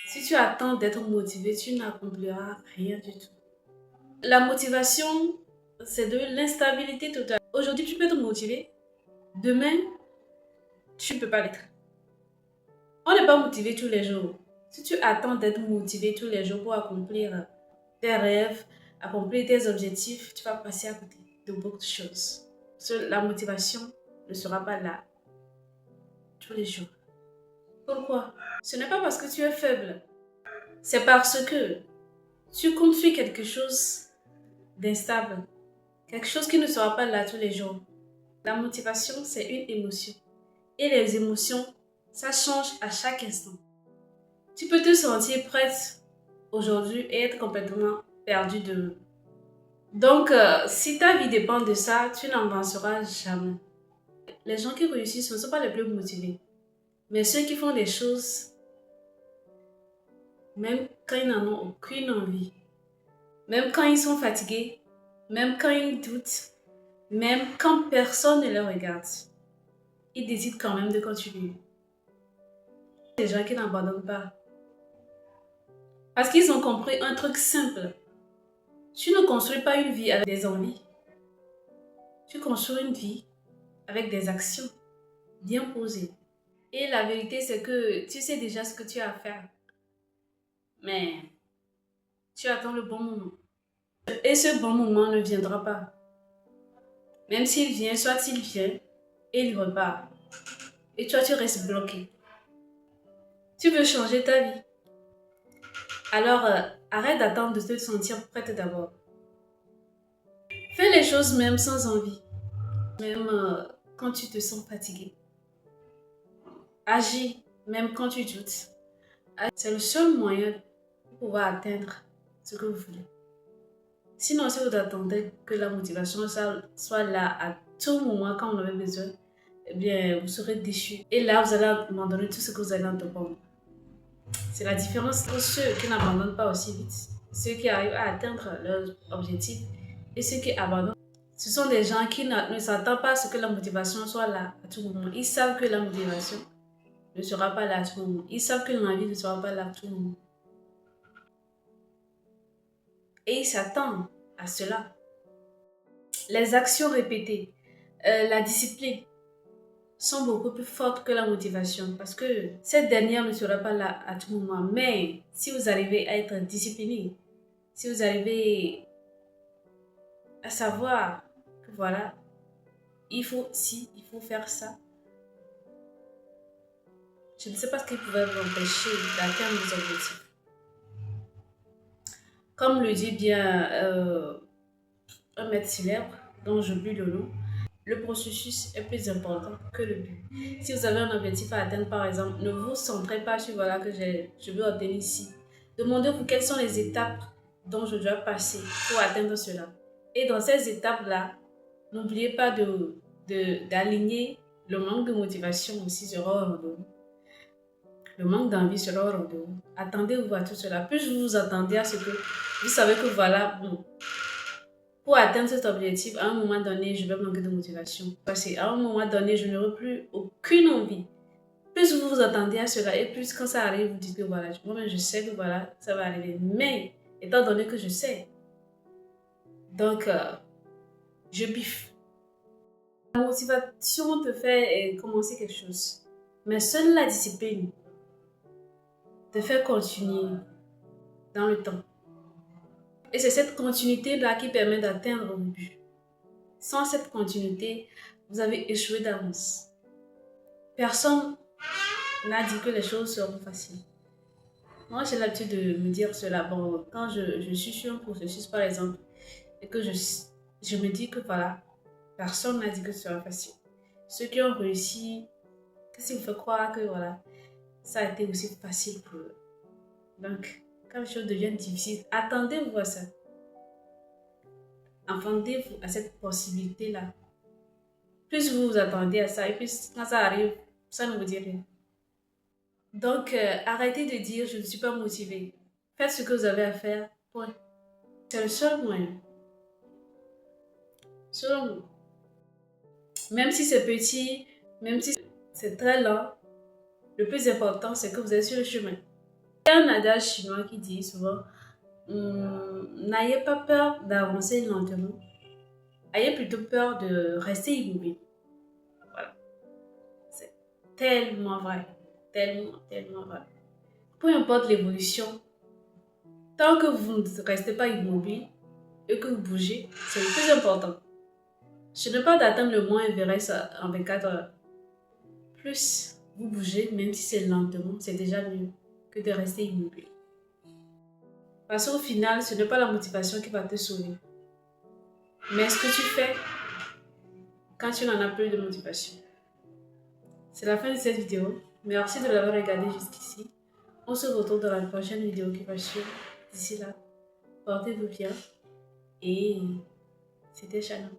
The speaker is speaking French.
Si tu attends d'être motivé, tu n'accompliras rien du tout. La motivation, c'est de l'instabilité totale. Aujourd'hui, tu peux te motiver. Demain, tu ne peux pas l'être. On n'est pas motivé tous les jours. Si tu attends d'être motivé tous les jours pour accomplir tes rêves, accomplir tes objectifs, tu vas passer à côté de beaucoup de choses. La motivation ne sera pas là tous les jours. Pourquoi? Ce n'est pas parce que tu es faible. C'est parce que tu construis quelque chose d'instable. Quelque chose qui ne sera pas là tous les jours. La motivation, c'est une émotion. Et les émotions, ça change à chaque instant. Tu peux te sentir prête aujourd'hui et être complètement perdu demain. Donc, si ta vie dépend de ça, tu n'avanceras jamais. Les gens qui réussissent ne sont pas les plus motivés. Mais ceux qui font des choses, même quand ils n'en ont aucune envie, même quand ils sont fatigués, même quand ils doutent, même quand personne ne les regarde, ils décident quand même de continuer. Des gens qui n'abandonnent pas. Parce qu'ils ont compris un truc simple. Tu ne construis pas une vie avec des envies. Tu construis une vie avec des actions bien posées. Et la vérité, c'est que tu sais déjà ce que tu as à faire. Mais tu attends le bon moment. Et ce bon moment ne viendra pas. Même s'il vient, soit il vient et il repart. Et toi, tu restes bloqué. Tu veux changer ta vie. Alors, arrête d'attendre de te sentir prête d'abord. Fais les choses même sans envie. Même quand tu te sens fatigué. Agis même quand tu doutes. C'est le seul moyen pour pouvoir atteindre ce que vous voulez. Sinon, si vous attendez que la motivation soit là à tout moment quand on en a besoin, eh bien, vous serez déçus. Et là, vous allez abandonner tout ce que vous allez entreprendre. C'est la différence entre ceux qui n'abandonnent pas aussi vite, ceux qui arrivent à atteindre leurs objectifs et ceux qui abandonnent. Ce sont des gens qui ne s'attendent pas à ce que la motivation soit là à tout moment. Ils savent que la motivation ne sera pas là à tout moment. Ils savent que l'envie ne sera pas là à tout moment. Et ils s'attendent à cela. Les actions répétées, la discipline sont beaucoup plus fortes que la motivation parce que cette dernière ne sera pas là à tout moment. Mais si vous arrivez à être discipliné, si vous arrivez à savoir que voilà, il faut faire ça, je ne sais pas ce qui pourrait vous empêcher d'atteindre vos objectifs. Comme le dit bien un maître célèbre dont j'oublie le nom, le processus est plus important que le but. Si vous avez un objectif à atteindre, par exemple, ne vous centrez pas sur voilà que je veux obtenir ici. Demandez-vous quelles sont les étapes dont je dois passer pour atteindre cela. Et dans ces étapes-là, n'oubliez pas d'aligner le manque de motivation aussi sera au rendez-vous. Le manque d'envie sera au rendez-vous. Attendez-vous à tout cela. Plus vous vous attendez à ce que vous savez que voilà, bon, pour atteindre cet objectif, à un moment donné, je vais manquer de motivation. Parce qu'à un moment donné, je n'aurai plus aucune envie. Plus vous vous attendez à cela et plus quand ça arrive, vous dites que voilà, moi-même je sais que voilà, ça va arriver. Mais, étant donné que je sais, donc je biffe. La motivation te fait commencer quelque chose. Mais seule la discipline te fait continuer dans le temps. Et c'est cette continuité-là qui permet d'atteindre le but. Sans cette continuité, vous avez échoué d'avance. Personne n'a dit que les choses seront faciles. Moi, j'ai l'habitude de me dire cela. Bon, quand je suis sur un processus, par exemple, et que je me dis que voilà, personne n'a dit que ce sera facile. Ceux qui ont réussi, qu'est-ce qui vous fait croire que voilà, ça a été aussi facile pour eux? Donc, quand les choses deviennent difficiles, attendez-vous à ça. Attendez-vous à cette possibilité-là. Plus vous vous attendez à ça, et plus quand ça arrive, ça ne vous dit rien. Donc, arrêtez de dire je ne suis pas motivée. Faites ce que vous avez à faire. Point. C'est le seul moyen. Selon nous. Même si c'est petit, même si c'est très lent, le plus important, c'est que vous êtes sur le chemin. Il y a un adage chinois qui dit souvent, n'ayez pas peur d'avancer lentement, ayez plutôt peur de rester immobile. Voilà, c'est tellement vrai, tellement, tellement vrai. Peu importe l'évolution, tant que vous ne restez pas immobile et que vous bougez, c'est le plus important. Ce n'est pas d'atteindre le mont Everest en 24 heures. Plus vous bougez, même si c'est lentement, c'est déjà mieux que de rester immobile. Parce qu'au final, ce n'est pas la motivation qui va te sauver, mais ce que tu fais quand tu n'en as plus de motivation. C'est la fin de cette vidéo. Merci de l'avoir regardé jusqu'ici. On se retrouve dans la prochaine vidéo qui va suivre. D'ici là, portez-vous bien et c'était Shannon.